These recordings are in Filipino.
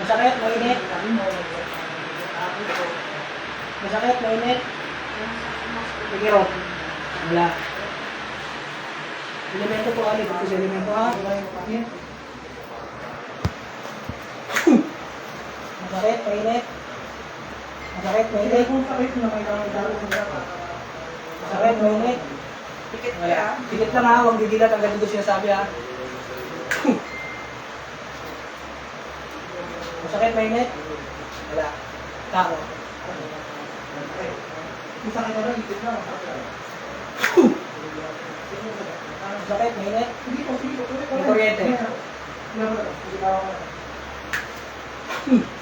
Masakit, mainit. Masakit, mainit. Pagkirot. Wala. Elemento po, Ali. Pagkis elemento, ha? Masakit, mainit. Masakit, mainit. Masakit, mainit. Wala. Pikit lang, ha? Huwag didilat. Ang ganito sinasabi, ha? Masakit, mainit. Wala. Tao. Masakit na lang, ikit na. Masakit, mainit. May kuryente.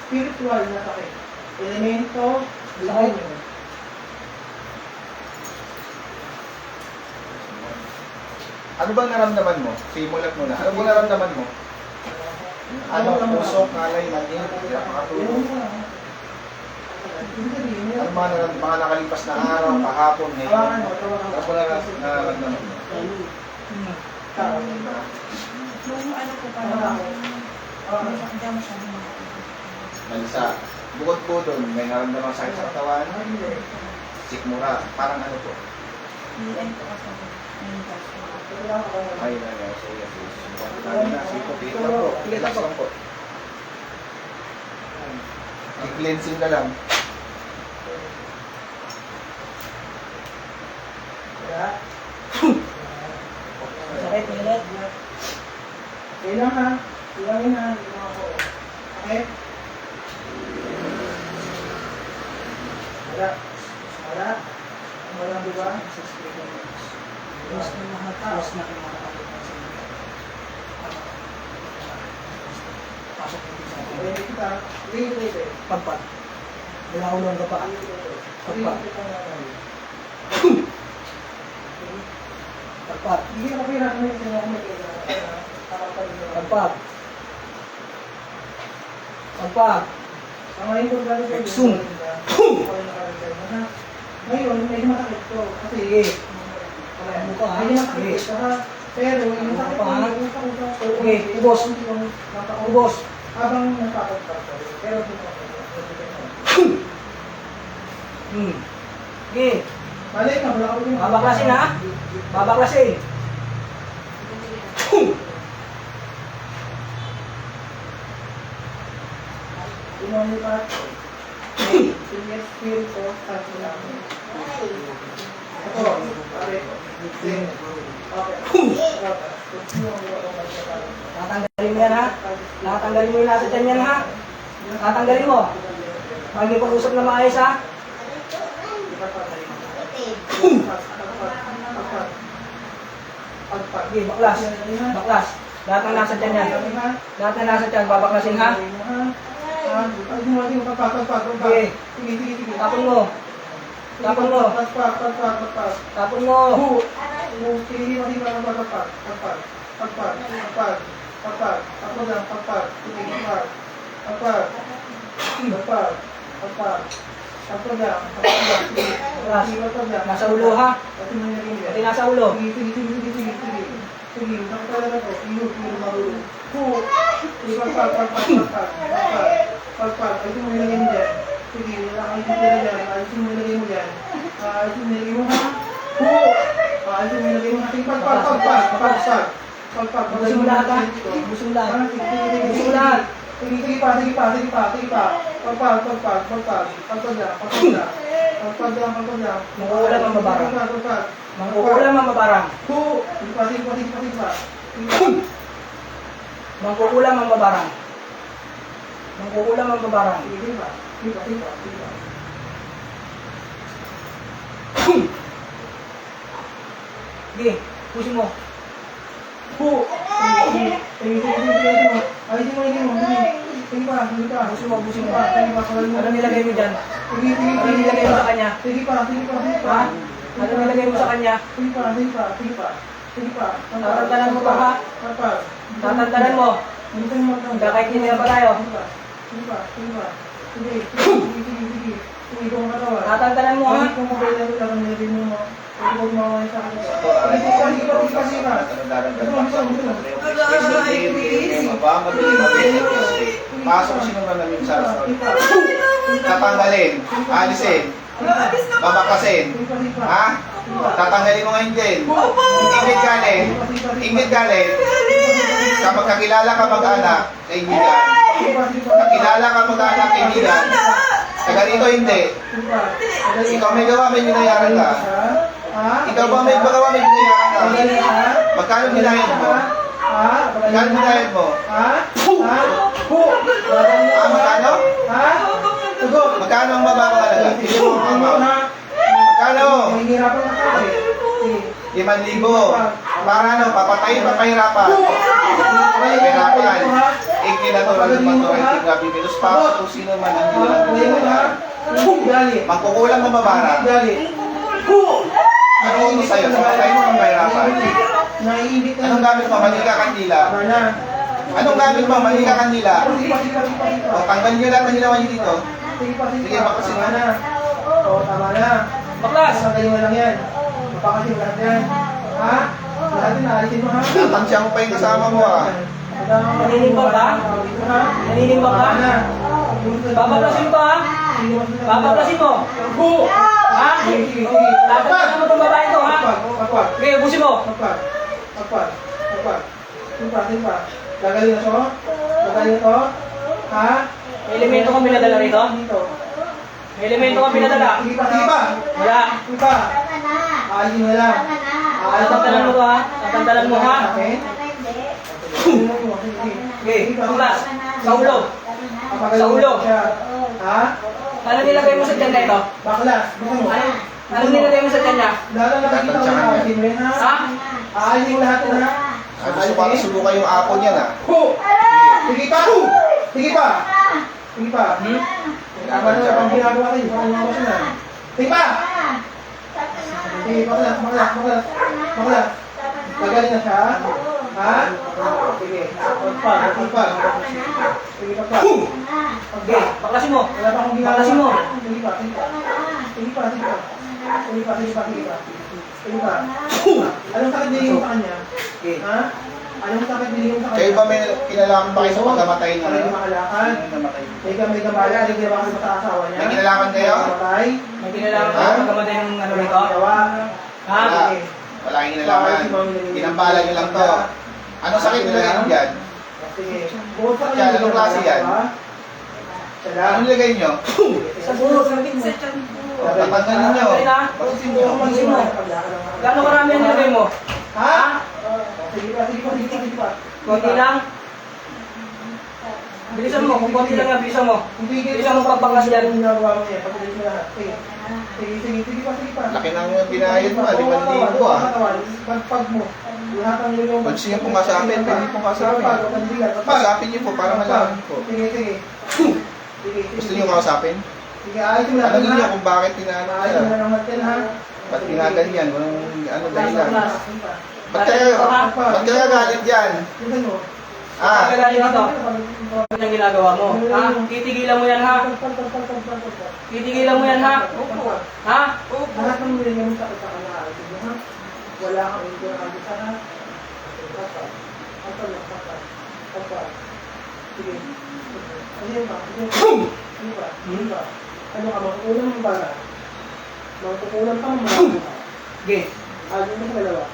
Spiritual na sakit. Elemento, Sakit. Ano bang naramdaman mo? Simulat mo na. Ano bang naramdaman mo? Ano, pusok, ngalay, mani, nakakatulog. Ano mga naramdaman? Mga nakalipas na araw, kahapon, ngayon. Ano ba naramdaman mo? Yung ano ko pa naman, Malisa. Bukod po doon, may naramdaman sakit sa katawan, sikmura, parang ano po? BM ko kasi. Ay, so yes. Lalo na, sipot, dito lang po. Relax lang po. I-cleansing ka lang. Masakit, mainit. Kailan ha? Ilangin ha? Okay? Wala. Wala. Wala diba? Tapos na nakatapos na kinakapalitan sa mga. Pasok na din sa akin. Pwede kita. Pwede. Pagpag. Wala ulang ka pa. Pagpag. Pagpag. Hindi ka pira kami sa mga Pagpag. Pagpag. Ang ngayon ko gano'n sa Exum. Ngayon, medyo masakit to. Kasi, Sige. Ano ka ha? medyo masakit Sige. to. Pero, yung sakit Pa, ha? yung sakit ko. Sige, ubos. Ubos. Habang napapagpag ko. Pero, Sige. balik na, wala ko din. Babaklasin ha? Babaklasin. Inoni pa. Sige, spirit ko. Sabi lang. Ito, pare. Okay. Tatanggalin mo yan ha? Tatanggalin mo yung nasa dyan yan ha? Tatanggalin mo. Pag-ipag-usap na maayos ha? Sige, baklas. Baklas. Lahat ng nasa dyan yan. Lahat ng nasa dyan, babaklasin ha? Sige. Tapon mo. Tapon mo. Tapon mo. Nasa ulo ha? Pati nasa ulo. Busin mo lahat ha? Busin mo lahat. Busin mo lahat. Sige pa. Mangkukulam ang mabarang. Mangkukulam ang mabarang. Mangkukulam ang mabarang. Mangkukulam ang mabarang. Sige, pusin mo. Busin mo, busin mo. Ano nilagay mo dyan? Ano nilagay mo sa kanya? Ha? Ano nilagay mo sa kanya? Tatantanan mo ba ha? Tatantanan mo. Kahit hindi na pa tayo. Tatantanan mo ha? Pasok ko sinunod namin sa restaurant. Tatanggalin, alisin, babakasin. Ha? Tatanggalin mo ngayon din. Ingit galing. Ingit galing. Kapag kakilala ka mag-anak, kaibigan. Kakilala ka mag-anak, kaibigan. Taga rito hindi. Ikaw may gawa, may binayaran ka. Ikaw ba may magawa, may binayaran ka. Magkano binayad mo? Magkano binayad mo? Magkano? Magkano ang mababang alaga? Hindi mo ang mababa. Magkano? 5,000. Para ano, papatayin pa kahirapan. Kahirapan. Ikinatural ng maturating gabi. Minus pa kung sino man ang hilang. Magkukulang mo mabara. Ano ito sa'yo? Sa patay mo ang kahirapan. Anong gamit mo? Manika kandila. Anong gamit mo? Manika kandila. O, tanggal nyo lahat ng hilawan nyo dito. Sige, bakasin mo. Tama na. Baklas! Sagaling mo lang yan. Mapakasin mo lahat yan. Ha? Lahat yun, naalisin mo ha? Natansya mo pa yung kasama mo ah. Naninimbang ka? Naninimbang ka? Babaklasin pa ha? Babaklasin mo! Ha? Tatanggapin mo itong babae ito ha? Okay, ubusin mo! Gagaling na siya? Gagaling na to? Ha? May elemento kang pinadala rito? May elemento kang pinadala? Sige pa! Wala! Sige pa! Aalisin mo lang. Tatantalan mo to ha? Tatantalan mo ha? Okay, baklas! Sa ulo! Sa ulo! Ha? Ano nilagay mo sa tiyan na ito? Baklas! Buksan mo. Ano nilagay mo sa tiyan niya? Lalo nakakita ko yung aalisin mo yan ha? Ha? Aalisin mo lahat yan ha? Gusto ko subukan yung apo niyan ah. Sige pa! Sige pa! Sige pa! Hmm? Ano ang ginagawa kayo? Parang mga kasi na. Sige pa! Sige, baklas. Magaling na siya? Ha? Sige, pagpag. Sige, pagpag. Okay, baklasin mo! Wala pa akong ginagawa. Baklasin mo! Sige pa. Anong sakit binigay mo sa kanya? Okay. Ha? Anong sakit binigay mo sa kanya? Kayo ba may kinalaman pa kayo sa pagkamatay niya? Para di makalakad. May gamala, hindi ba kasi sa asawa niya? May kinalaman kayo? Matay. May kinalaman ka pagkamatay ng ano rito? Gawa. Ha? Wala. Wala kayong kinalaman. Tinambalan niyo lang to. Anong sakit nilagay niyo dyan? Sige. Bukod sa Yan, anong klase yan? Siya lang. Anong nilagay niyo? Sa bulo, sa Pinset yan po. Tatanggalin niyo. Tanggalin na. Pagkasin mo. Pagkasin mo. Gano'ng karami ang nilagay mo? Ha? Sige pa. Konti lang? Bilisan mo, kung konti lang nga, bilisan mo. Bilisan mo pagbaklas dyan. Ginagawa mo yan. Pagkasin mo lahat. Sige pa. Laki na yung binayad mo, 5,000 ah. Pagpag mo. Lahat ang yung... Pag siya pong kasapin, pwede pong kasapin. Kasapin niyo po para malaman po. Sige. Gusto niyo kausapin? Sige, ayos mo lahat. Tanongin niyo kung bakit tinaano Ayos mo siya. lang natin ha. Ba't ginaganyan? Kung ano dahilan? Baklas. Ba't kaya galit yan? Tingnan mo. Ah, Tagalin dito. Ano yung ginagawa mo? Ha? Titigilan mo yan ha? Titigilan mo yan ha? Ha? Lahat ng nilagay mo sa kanya, ayos mo ha. Wala kang hindi na kagit ha. Pagpag. Sige. Ano ba? Ano ka, makukulang mo ba? Makukulang pa mo. Okay. Ayos mo sa dalawa.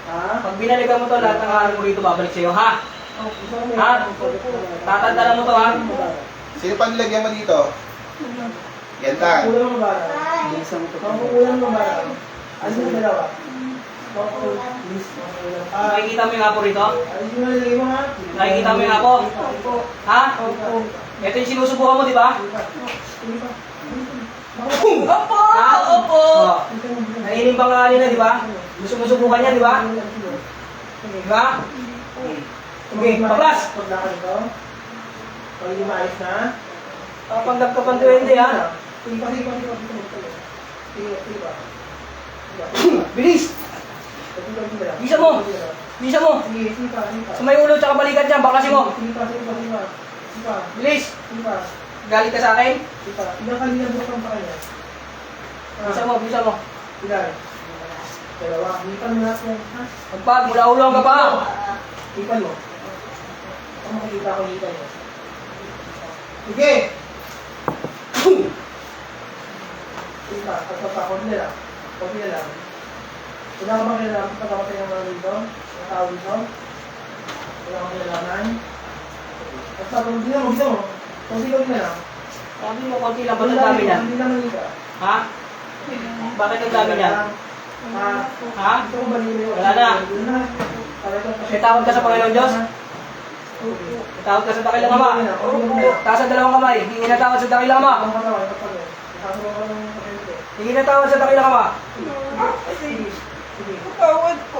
Ha? Pag binalikan mo to, lahat ng araw mo rito babalik sa'yo ha? Gusto ko may Ha? Tatantalan mo to ha? sino pa nilagyan mo dito? Yan ta. Makukulang mo ba? Makukulang mo ba? Ayos mo sa dalawa. Makukulang. Nakikita mo yung apo rito? Ayos mo na nilagay mo ha? Nakikita mo yung apo? Ha? Ito yung sinusubukan mo, di ba? Opo! Ha? Opo! Oh. Naninimbang ka kanina, di ba? Gusto mo subukan yan, di ba? Di ba? Okay, baklas! Paglakad ito. Pag hindi maayos na. Papanggap ka pang 20 ha? Sige pa. Bilis! Bisa mo! Bisa mo! Sige pa. Sa may ulo tsaka balikat dyan, baklasin mo! Sige pa. Bilis! Galit ka sa akin? Ilang kanina bukang pa kanya? Bisa mo! Ilan? Dalawa. Hipan mo lahat yan. Ha? Magpag, mula ulo hanggang pa! Hipan mo. Ako makikita ko hipan mo. Sige! Diba, konti na lang. Konti na lang. Wala ka bang kailangan pagkamatay ng mga dito? Mga tao dito? Wala kang kailangan? Basta, hindi na mo, hindi mo. Konti na lang. Sabi mo, konti lang ba ang dami niya? Hindi naman dito. Ha? Bakit ang dami niya? Ha? Gusto ko ba nila? Wala na. May tawag ka sa Panginoon Diyos? May tawag ka sa dakilang Ama? Taas ang dalawang kamay. Hingi na tawad sa dakilang Ama. Hingi na tawad sa dakilang Ama. Tawad ko.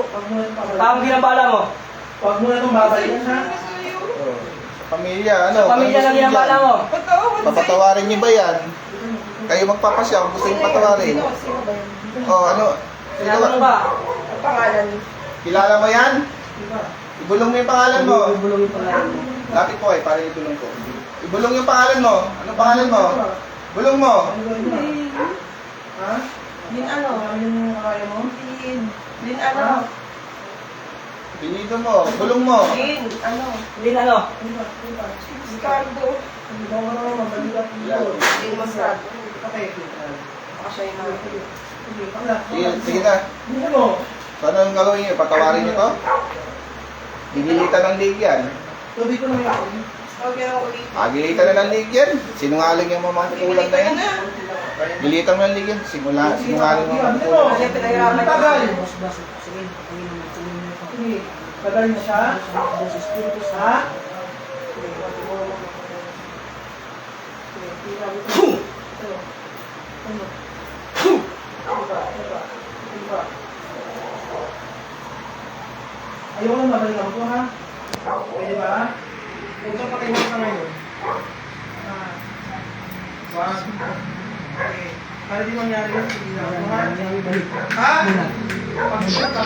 Tawag din ang pala mo. Huwag mo na itong babalikan, ha? Oh, sa pamilya, ano? Pamilya lang din ang pala mo. Patawad Papatawarin niyo ba yan? Kayo magpapasya kung gusto yung patawarin. Sino ba yun? Oh, ano? Sino Tinatanong ba? ba? Ang pangalan. Kilala mo yan? Ibulong mo yung pangalan mo. Ibulong yung pangalan mo. Lapit po para ibulong ko. Ibulong yung pangalan mo. Anong pangalan mo? Bulong mo. Ha? Lin ano? Ano yung kaya mo? Lin ano? Pinito mo. Bulong mo. Lin ano? Lin ano? Ricardo. Hindi ko naman mabalikan dito. Lin Masrado. Okay. Baka siya yung mga. Sige, pala. Sige, sige na. Hindi mo. So, ano yung gagawin niyo? Patawarin niyo to? Gigilitan ng lig yan. Tubig ko na yan. Huwag yan ako ulit. Gigilitan na ng lig yan. Sinungaling yung mga kulang na yan. Gilitan mo ng lig yan. Sinungaling yung mga kulang. Kasi pinahirapan ko. Tagal. Sige, Panginoon, magtuloy mo ito. Sige. Tagal na siya. Sa Espiritu Santo. Ha? Ayaw ko lang mabalikan ko, ha? Pwede ba? Kung saan patay mo ka ngayon? Wag. Okay. Para di mangyari yun, hindi na ako, ha? Ha?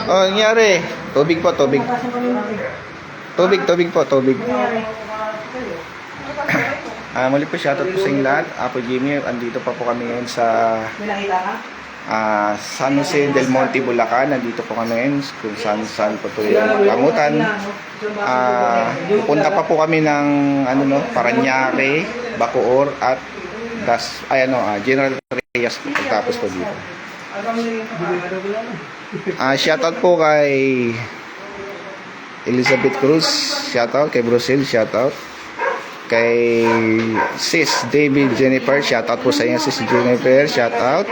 Oh, nangyari. Tubig po, tubig. Tubig po, tubig. Muli po, shoutout po sa inyong lahat. Apo Jimmy, andito pa po kami ngayon sa May nakita ka? San Jose del Monte, Bulacan. Nandito po kami ngayon kung saan po ito yung gamutan. Pupunta pa po kami ng Parañaque, Bacoor at General Trias po pagtapos po dito. Shoutout po kay Elizabeth Cruz, shoutout kay Brussels, shoutout kay Sis David Jennifer, shoutout po sa inyo Sis Jennifer, shoutout.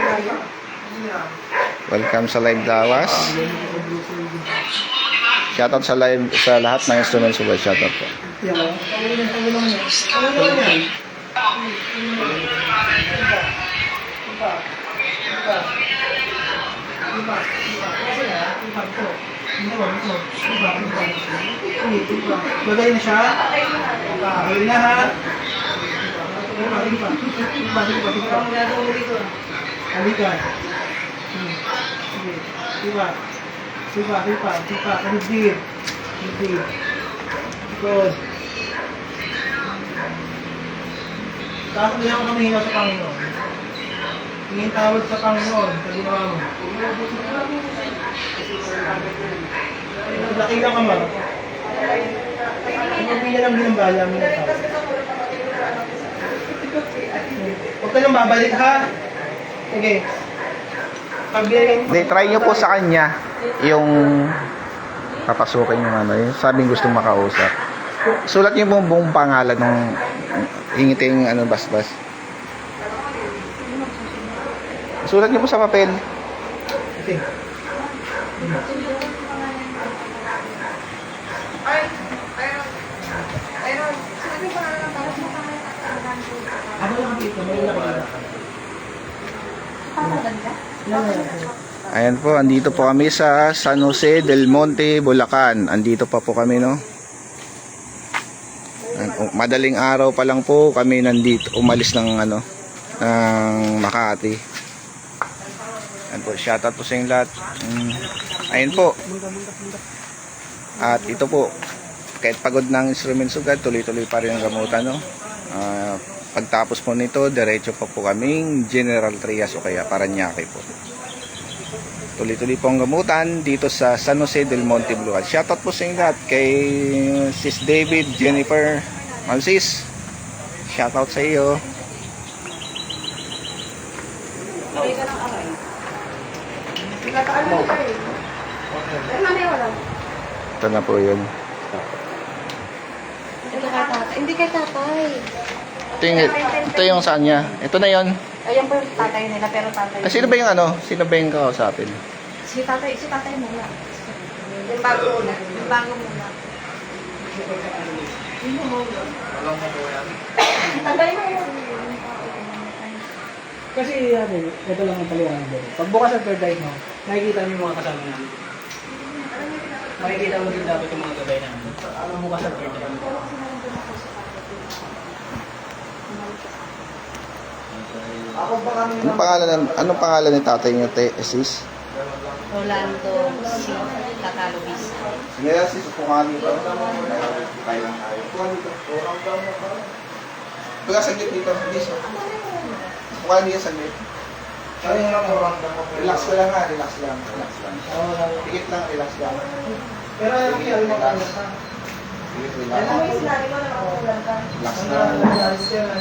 Welcome sa live Dawas. Shoutout sa live sa lahat ng instruments po, shoutout po. Bagay na siya? Bagay na, ha? Halika. Sige. Sipa. Kanibdib. Ikod. Tapos na lang kami hingaw sa Panginoon. Tingin tawad sa Panginoon sa ginawa mo. Nakita ka mo. Ang pila lang din ang bala mo na tao. Huwag ka nang babalik, ha? Sige. Hindi, try nyo po sa kanya yung papasukin yung yung sabing gustong makausap. Sulat nyo po yung buong pangalan ng hingiting basbas. Sulat nyo po sa papel. Okay. Ano lang dito? May nakikita ka. Ayan po, andito po kami sa San Jose del Monte, Bulacan. Andito pa po kami, no? Madaling araw pa lang po kami nandito, umalis ng ng Makati. Ayan po, shoutout po sa inyong lahat. Ayun po. At ito po, kahit pagod ng instrument sugad, tuloy-tuloy pa rin ang gamutan, no? Pagtapos po nito, diretso pa po kaming General Trias o kaya Parañaque po. Tuloy-tuloy po ang gamutan dito sa San Jose del Monte, Bulacan. Shoutout po sa inyo lahat kay Sis David, Jennifer, Ma'am Sis. shoutout sa iyo. Aray ka ng aray. Nagkataan mo ka eh. Pero mamaya wala. Ito na po yun. Ito kay tatay. Hindi kay tatay. Ito yung saan niya. Ito na yun. Ayan po yung tatay nila, pero tatay. Sino ba yung ano? Sino ba yung kakausapin? Si tatay muna. Yung bago muna. Yung bago muna. Tagay mo yun. Kasi ito lang ang paliwanag doon. Pagbukas ng third eye mo, makikita mo yung mga kasama namin. Makikita mo din dapat yung mga gabay namin. Ang bukas ng third eye. Ako ba kami Anong pangalan ni tatay niyo, sis? Rolando si Tatalobis. Sige, sis, upukan dito. Tayo lang tayo. Upukan dito. Pagka saglit dito, sis. Upukan dito saglit. Kaya nga orang daw. Relax ka lang ha, relax lang. Relax lang. Tikit lang, relax lang. Pero yung kaya mo kaya sa. Tikit, Ano relax. yung sinabi mo na nakakulan ka? Relax Ang lang. nangyari siya na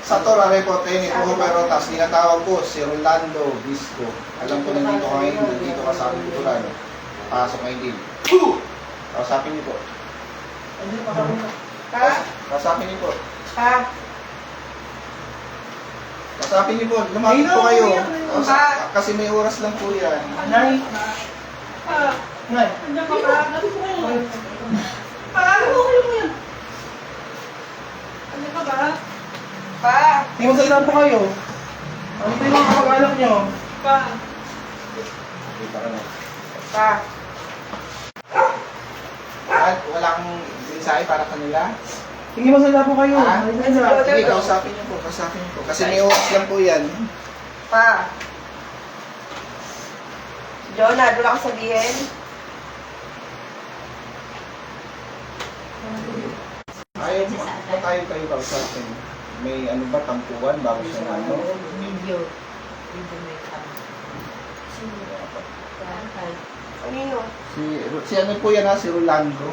Sa Torare po, Tenito Humerotas, tinatawag ko si Rolando Bisco. Alam ko nandito ka ngayon, nandito ka sa aking tulan. Pasok ngayon din. Kausapin niyo po. Ha? Kausapin niyo po. Ha? Kausapin niyo po. Lumapit po kayo. Kasi may oras lang po yan. Nay. Nay. Ano ka ba? Pa! Hindi magsalita po kayo. Ano po yung mga kapag-anak nyo? Pa! Kita ka na. Pa! Wala kang mensahe para kanila? Sige magsalita po kayo. Ha? Ano ba? Sige, kausapin niyo po. Kausapin niyo po. Kasi may oras lang po yan. Pa! Jonah, wala kang sabihin? Ayaw mo tayo kayo kausapin. May ano ba, tampuan bago siya na ano? Kanino? Si ano po yan ha? Si Rolando.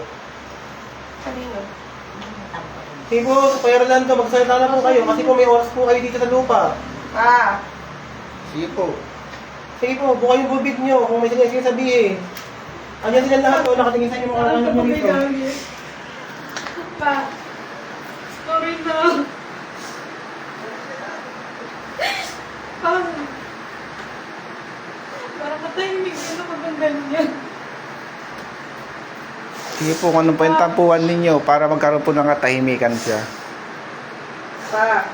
Kanino? Sige po, Kuya Rolando, magsalita na po kayo kasi po may oras po kayo dito sa lupa. Pa! Sige po. Sige po, buka yung bubig nyo kung may sige sabihin. Andiyan sila lahat po, nakatingin sa inyo mga anak nyo dito. Pa! Sorry na. Parang matahimik yun ako ng ganyan. Sige po, kung ano pa yung tampuan ninyo para magkaroon po ng katahimikan siya. Pa!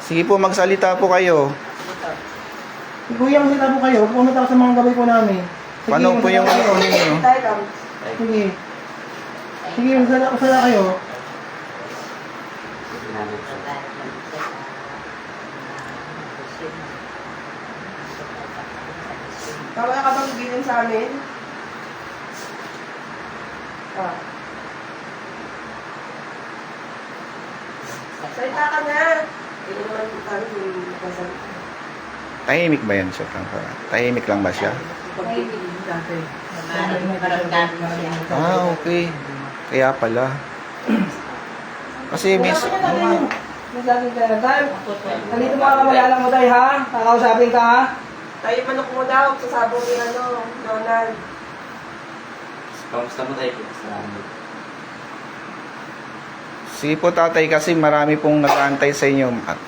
Sige po, magsalita po kayo. Kuya, magsalita po kayo. Pumunta ka sa mga gabay po namin. Sige, Paano po yung ano magsalita po kayo. ninyo? Tayo lang. Sige. Sige, magsalita kayo. Tama ka bang bilin sa amin? Pa! Salita ka na! Hindi naman tayo yung magkasalita. Tahimik ba yan siya? Tahimik lang ba siya? Ah, okay. Kaya pala. Kasi miss... Nandito mga kamalalang mo tayo ha? Kakausapin ka ha? Tayo manok mo daw, sasabong ni Donald. Kamusta mo tayo? Salamat. Sige po tatay, kasi marami pong nag-aantay sa inyo. At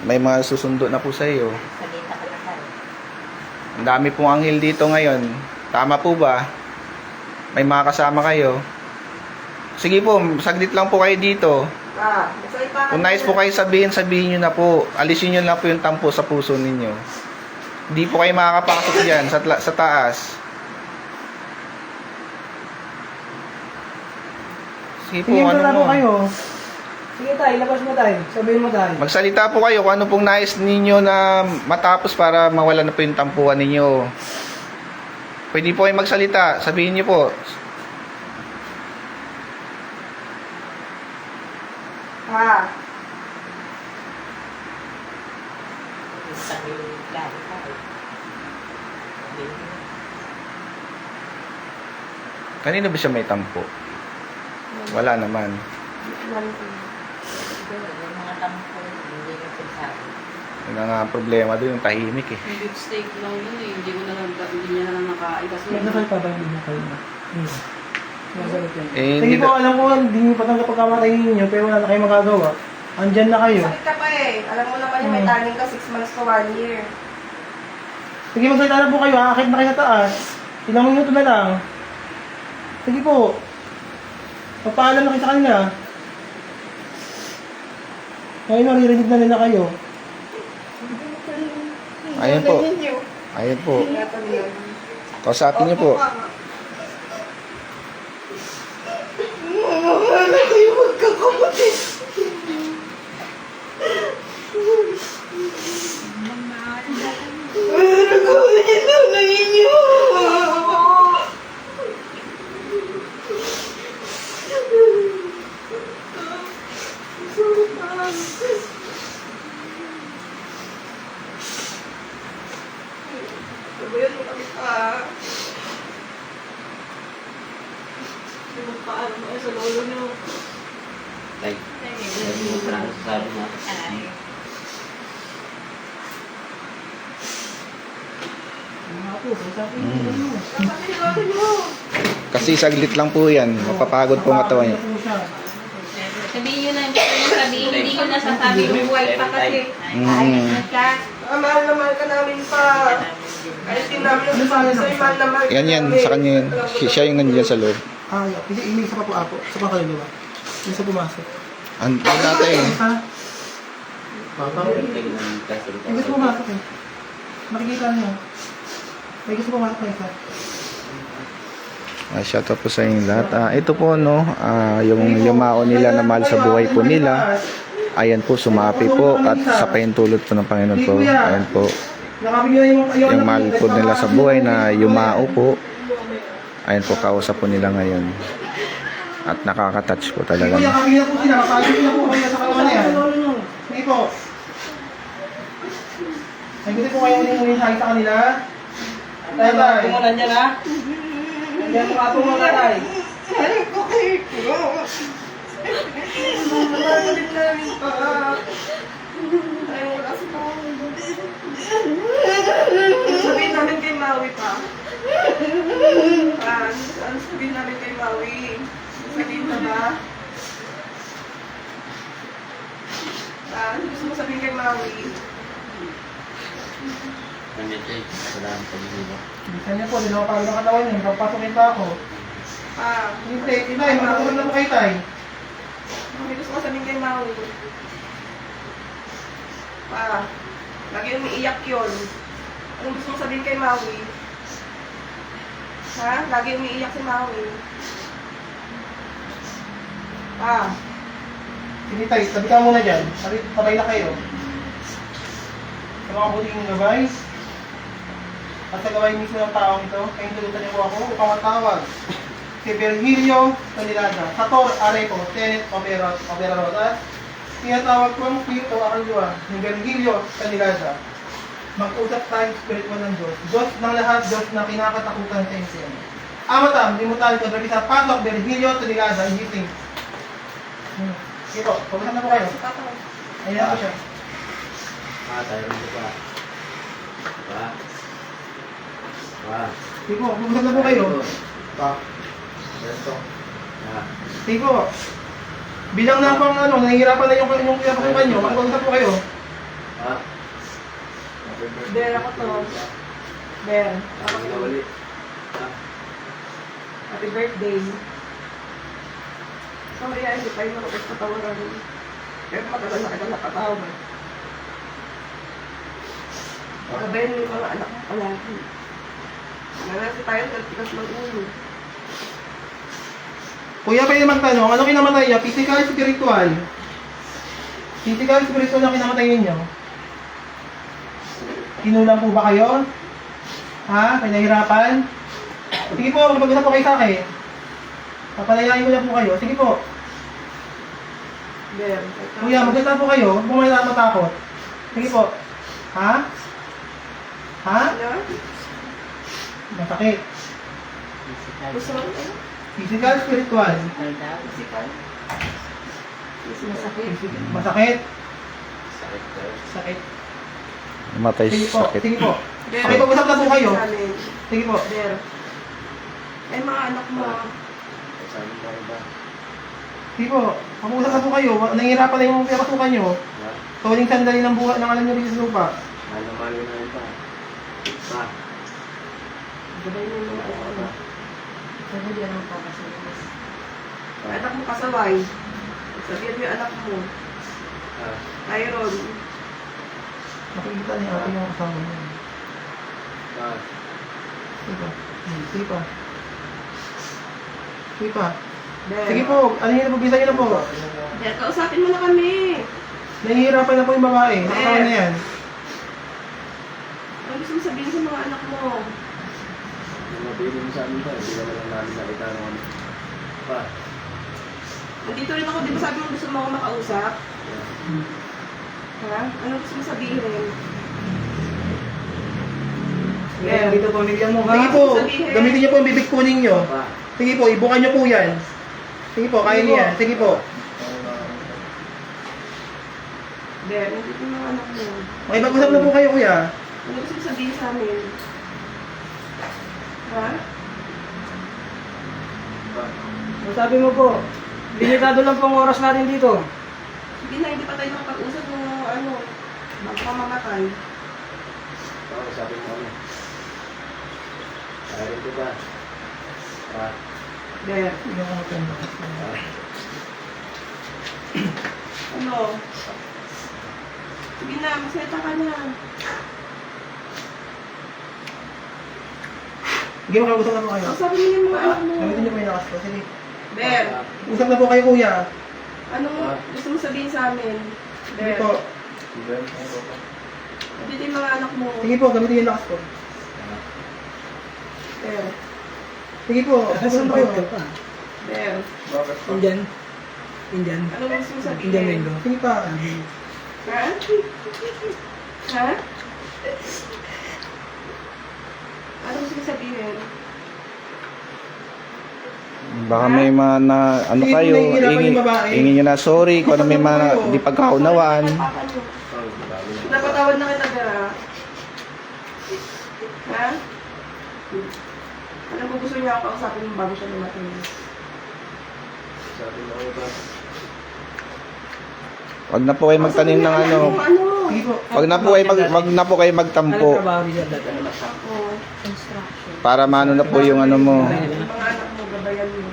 may mga susundo na po sa iyo. Ang dami pong anghel dito ngayon. Tama po ba? May mga kasama kayo. Sige po, saglit lang po kayo dito. Pa! Magsalita ka Kung nais po kayo sabihin nyo na po. Alisin nyo na po yung tampo sa puso ninyo. Hindi po kayo makakapasok dyan sa taas. Sige po, Sige, ano magsalita po mo. kayo. Sige tayo, labas mo tayo. Sabihin mo tayo. Magsalita po kayo kung ano pong nais ninyo na matapos para mawala na po yung tampuan ninyo. Pwede po kayo magsalita. Sabihin niyo po. Pa! Kanina ba siya may tampo? Wala naman. Yun ang problema doon, yung tahimik eh. Yung steak lang yun eh. Hindi niya na lang nakain kasi Nagdasal pa ba hindi mo kayo na? Nasalit yan. Eh, Sige hindi po, alam ko, hindi nyo patanggap pagkamatayin ninyo, pero wala na kayo magagawa. Andyan na kayo. sakit ka pa eh. Alam mo naman yung may turning ka 6 months to 1 year. Sige, magsalita na po kayo, aakit na kayo sa taas. Ilang minuto na lang. Sige po. Papaalam na kayo sa kanya. Ngayon, maririnig na nila kayo. Ayun po. Ayun po. Kausapin niyo po. Wala kayo magkakapatid. Wala ko yung nanay niyo. Sabayan mo kami pa. Paano mo sa lolo niyo? Mga po, kausapin niyo. Dapat yung lolo niyo. Kasi saglit lang po yan. Mapapagod po ang katawan niya. Sabihin nyo na, hindi ko nasasabi buhay pa kasi. Mm. Mahal na mahal ka namin pa. Kahit din namin ang sabi sa'yo, mahal na mahal ka Yan yan, namin. sa kanya yun. Siya yung nandiyan sa loob. Ah, yeah. Hindi, email sa pa po apo. Sa pa kayo, di ba? Yung sa pumasok. Ano natin? Ha? Papa? Yung gusto pumasok eh. Makikita niyo. May gusto pumasok eh, sir. Shout out po sa inyo lahat. Ito po no, yung yumao nila na mahal sa buhay po nila. Ayan po, sumapi po at sa paintulot po ng Panginoon po. Ayan po, Nakapin niyo na yung mahal po nila sa buhay na yumao po. Ayan po, kausap po nila ngayon. At nakaka-touch po talaga. Kuya, kami na po sila. Kapagod na po kayo sa katawan na yan. Sige po. Ay, gusto po kayo yung high sa kanila. Tatay. Kung mo nandyan ha? Nandyan mo ato mo tatay. Alam ko kayo. Mahal ka din namin pa. Ayaw wala sa tawag. Sabihin namin kay Maui pa. Ano sabihin namin kay Maui? Sabihin na ba? Ano gusto mo sabihin kay Maui? Bisa niya po, di na kapagod ang katawan niya. Pagpasokin pa ako. Hindi, inay, matutulog na po kayo, tay. Ano gusto mo sabihin kay Maui? Lagi umiiyak yun. Anong gusto mo sabihin kay Maui? Ha? Lagi umiiyak si Maui. Sige, tay, tabi ka muna dyan. Tabay na kayo. Sa mga buting gabay. At sa gawin mismo ng taong ito, kayong tulutan niyo po ako upang matawag. Si Virgilio Canilada, Sator Areco, Tenet Opera Rosas. Tinatawag ko ang Pito Akalua, ni Virgilio Canilada. Mag-usap tayo spiritual ng Diyos. Diyos ng lahat, Diyos na kinakatakutan sa insin. Amatam, limutan ko, sa pasok, Virgilio Canilada, gising. Sige po, pagkasan na po kayo. Ayan na po siya. Sige po, pagkasan na po kayo. Sige po. Bilang na pang nahihirapan na yung pinapasukan nyo, pagkasan po kayo. Ber, ako to. Ber, ako to. Happy birthday. Sorry, hindi tayo nakapos patawaran. Pero matagal na kita napatawag. Magabayan mo yung mga anak mo palagi. Nanasi tayo sa tikas ng ulo. Kuya, pwede magtanong, ano kinamatay niya? Physical, spiritual? Physical, spiritual ang kinamatay ninyo? Kinulang po ba kayo? Ha? Pinahirapan? Sige po, mag-usap po kayo sa akin. Papalayain ko na po kayo. Sige po. Ber, Kuya, mag-usap po kayo. Huwag mo na matakot. Sige po. Ha? Ha? Ano? Masakit. Gusto mo ito? Physical, spiritual. Physical? Masakit. Masakit. Sakit. Matay Sige sa po, sakit. sige po. Der, Pakipag-usap na po kayo. sa amin. Sige po. Der. Ay, mga anak mo. Sige po. Pakipag-usap na po kayo. Nangihirapan na yung pinapasukan nyo. So, huling sandali ng buhay ng alam nyo rin sa lupa. Gabay mo yung mga anak mo. Sabi yan ang papasilis. Anak mo kasaway. Sabihan mo yung anak mo. Tyron. Makikita niya ate yung kasama niya. Sige pa. Sige pa. Sige pa. Der. Sige po. Ano yun na po? Bisa nyo na po. Der, kausapin mo na kami. Nangihirapan na po yung babae. Nakakawa na yan. Ano gusto mo sabihin sa mga anak mo? Nandito rin ako, di ba sabi mo gusto mo ako makausap? Ha? Ano gusto mo sabihin? Yeah, dito pamilya mo ha. Sige po. Gamitin niyo po ang bibig po ninyo. Sige po. Ibukan niyo po yan. Sige po. Kaya niya yan. Sige po. Der, nandito yung mga anak mo. Makipag-usap na po kayo, kuya. Ano gusto mo sabihin sa amin? Ha? Sabi mo po, limitado lang po ang oras natin dito. Hindi na, hindi pa tayo makapag-usap ng ano, magpamamatay. Der, ano? Sige na, maseta ka na. Sige, makipag-usap na po kayo. Sabi mo yung mga anak mo. Gamitin niyo po yung lakas po. Sige. Der, Usap na po kayo, kuya. anong gusto mo sabihin sa amin? Sige Der, po. nandito yung mga anak mo. Sige po. Gamitin niyo yung lakas po. Der, Sige po. Usap na kayo. der, Indian. Indian. anong gusto mo sabihin? Indian mango. Sige pa. Ha? Ha? Ano gusto mo sabihin? Baka may mga na, ano Sige, kayo, nahihirapan yung babae. ingin nyo na sorry kung ano may mga di pagkaunawaan. Papa mo. Napatawad na kita, Vera. Ha? Ano kung gusto niya ako kausapin mo bago siya lumating? Wag na po kayo magtanim ng ano. Ano? Sige po. Wag na po kayo wag na po kayo Ano magtampo trabaho niya dati? Ako. para maano na po yung ano mo. Yung mga anak mo, gabayan mo.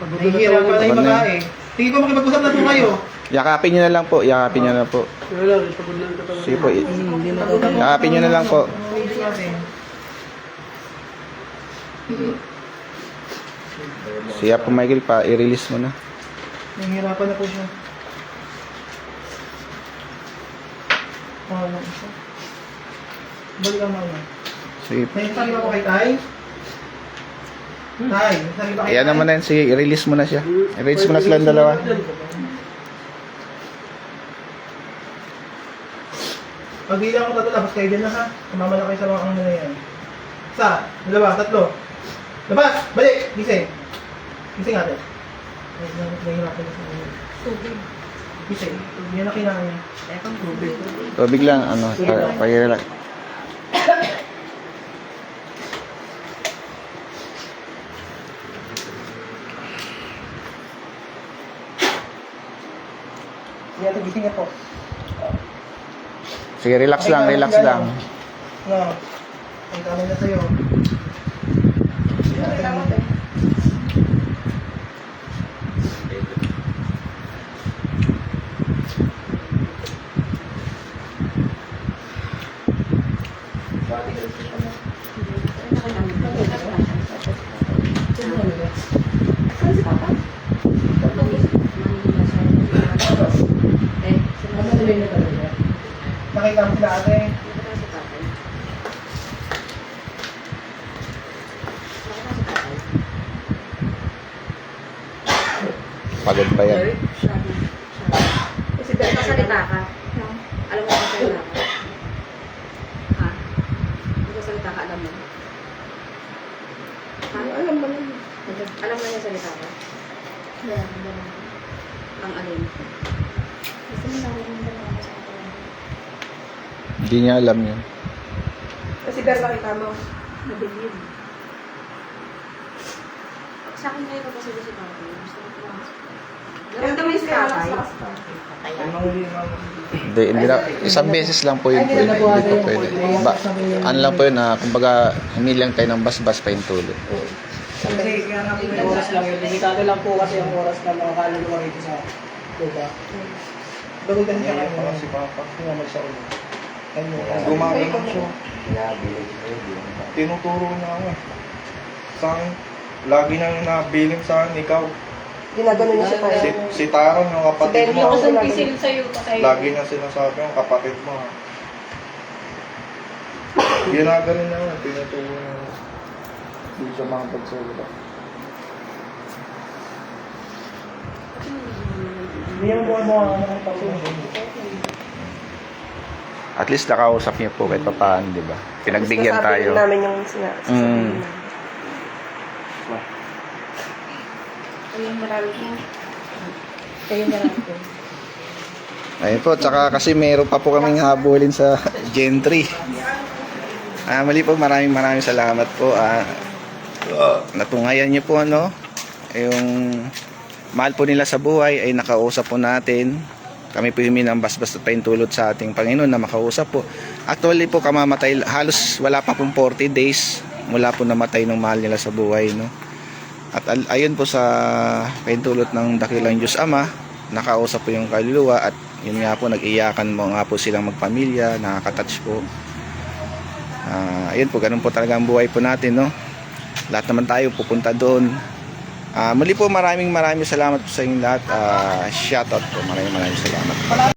Nahihirapan na yung Ano babae. Sige po. Makipag-usap na po kayo. Yakapin nyo na lang po, yakapin nyo na po. Sige po, Hindi na to. yakapin nyo na lang po. Siya po Michael pa, i-release mo na. Nahihirapan na po siya. Lang isa. Balik ang mga. Sige. May sabi ba po kay Tay? Tay, may sabi ba kay Ayan Tay? naman na yun, sige, i-release mo na siya. I-release mo na silang dalawa. Pag bilang ko tatlo, labas kayo dyan na ha. Sumama na kayo sa mga ano na yan. Isa, dalawa, tatlo. Labas! Balik! Gising. Gising natin. Nahihirapan na sa mga. Gising. Yan na kailangan niya. Tubig lang, ano, pag-relax. Yan, gising na po. Sige, relax lang, relax lang. No. Ang tama na sa'yo. Saan si Papa? Nakita mo sila ate. Pagod pa yan. Siya. ka? Alam mo magsalita ka? Ha? Magsalita ka, alam mo? Ha? Alam mo lang. Alam mo na salita ka? Ang alin? Hindi niya alam yun. Kasi pero makita mo, nabilib. Sa akin ngayon ko kasi si Papa. Gusto ko po. Naramdaman mo yung si Tatay? Hindi na, isang beses lang po yun po yun. Hindi po pwede. Ano lang po yun na, kumbaga, hindi lang tayo ng bas-bas pa yung tulog. Kasi kaya nga may oras lang yun. Limitado lang po kasi ang oras na mga kaluluwa rito sa tuba. Bagutan niya kayo. Si Papa. Sumamag sa ulo. Gumagano siya. Tinuturo niya ako. Sa akin, lagi nang nabiling sa akin, ikaw. Ginagano niya siya tayo. Si Taron, yung kapatid Hindi mo. ko saan pisil sa'yo pa kayo. Lagi na sinasabi yung kapatid mo. Ginagano niya ako, tinuturo niya ako. Hindi siya makapagsalita. Hindi naman po mo ang pagsunod. At least nakausap niyo po kahit papaano, di ba? Pinagbigyan tayo. Nasabi namin yung sinasabi namin. Ayun, marami po. Ayun, marami po. Ayun po, tsaka kasi meron pa po kaming habulin sa Gentry. Mali po, maraming salamat po. Natungayan niyo po, ano, yung mahal po nila sa buhay ay nakausap po natin. Kami po humingi ng basbas at paintulot sa ating Panginoon na makausap po. Actually po, kamamatay, halos wala pa pong 40 days mula po namatay ng mahal nila sa buhay, no? At ayun po sa paintulot ng dakilang Diyos Ama, nakausap po yung kaluluwa at yun nga po, nag-iyakan mo nga po silang magpamilya, nakaka-touch po. Ayun po, ganun po talaga ang buhay po natin, no? Lahat naman tayo pupunta doon. Muli po, maraming salamat po sa inyong lahat. Shoutout po, maraming salamat.